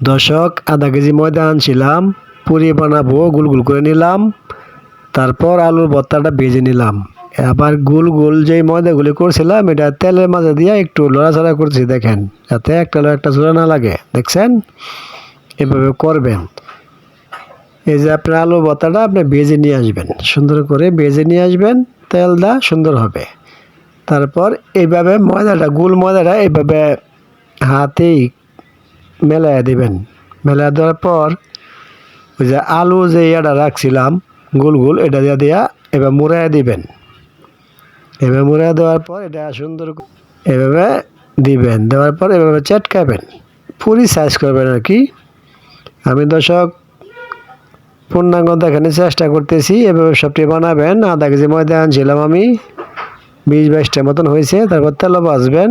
দর্শক, আধা কেজি ময়দা আনছিলাম, পুরি বানাবো, গোল গোল করে নিলাম। তারপর আলুর ভর্তাটা ভেজে নিলাম। আবার গোল গোল যেই ময়দাগুলি করছিলাম এটা তেলের মাঝে দিয়ে একটু লড়াচড়া করছি, দেখেন, যাতে একটা চূড়া না লাগে। দেখছেন, এভাবে করবেন। এই যে আপনার আলুর ভর্তাটা আপনি ভেজে নিয়ে আসবেন, সুন্দর করে ভেজে নিয়ে আসবেন, তেলটা সুন্দর হবে। তারপর এইভাবে গোল ময়দাটা এইভাবে হাতেই মেলাইয়া দিবেন। মেলাইয়া দেওয়ার পর ওই যে আলু যে ইয়াটা রাখছিলাম গোল গোল, এটা দিয়া এবার মুড়াইয়া দিবেন। এভাবে মুড়াইয়া দেওয়ার পর এটা সুন্দর এভাবে দিবেন। দেওয়ার পর এভাবে চেটকাবেন, পুরি সাইজ করবেন আর কি। আমি দর্শক পূর্ণাঙ্গ দেখানোর চেষ্টা করতেছি। এভাবে সবটি বানাবেন। আধা কেজি ময়দা আনছিলাম আমি, 20-22টার মতন হয়েছে। তারপর তেলও ভাজবেন,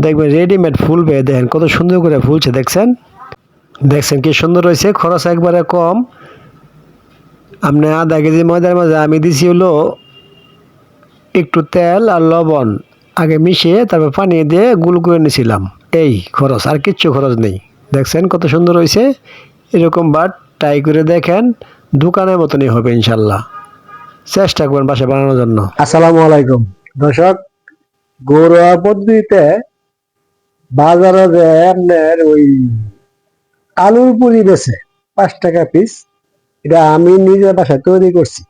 দেখবেন রেডিমেড ফুলবে। দেখেন কত সুন্দর করে ফুলছে, দেখছেন কি সুন্দর হয়েছে। খরচ একবারে কম। আপনি আধা কেজি ময়দার মাঝে আমি দিছি হলো একটু তেল আর লবণ আগে মিশিয়ে তারপর পানি দিয়ে গুল করে নিয়েছিলাম। এই খরচ, আর কিচ্ছু খরচ নেই। দেখছেন কত সুন্দর হয়েছে। এরকম বার ট্রাই করে দেখেন, দোকানের মতনই হবে ইনশাল্লাহ। চেষ্টা করবেন বাসায় বানানোর জন্য। আসসালামু আলাইকুম দর্শক, ঘরোয়া পদ্ধতিতে বাজারে যে আপনার ওই আলুর পুরি বেছে 5 টাকা পিস, এটা আমি নিজের বাসায় তৈরি করছি।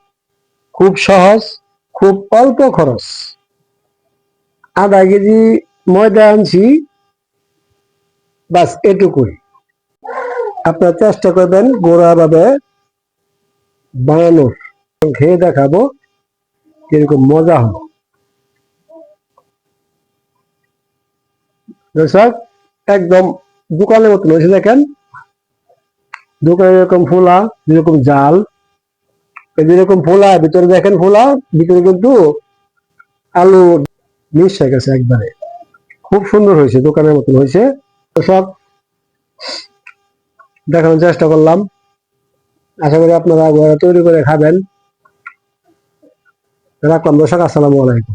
খুব সহজ, খুব অল্প খরচ। আধা কেজি ময়দা আনছি, বাস এটুকুই। আপনারা চেষ্টা করবেন ঘরোয়া ভাবে বানানোর। খেয়ে দেখাবো কিরকম মজা হবে। দর্শক, একদম দোকানের মতন হয়েছে। দেখেন, দোকানে যেরকম ফোলা, যেরকম জাল, যেরকম ফোলা ভিতরে, দেখেন ফোলা ভিতরে কিন্তু আলু মিশ হয়ে গেছে একবারে। খুব সুন্দর হয়েছে, দোকানের মতন হয়েছে। তো সব দেখানোর চেষ্টা করলাম। আশা করি আপনারা ঘরে তৈরি করে খাবেন। রাখলাম দর্শক, আসসালামু আলাইকুম।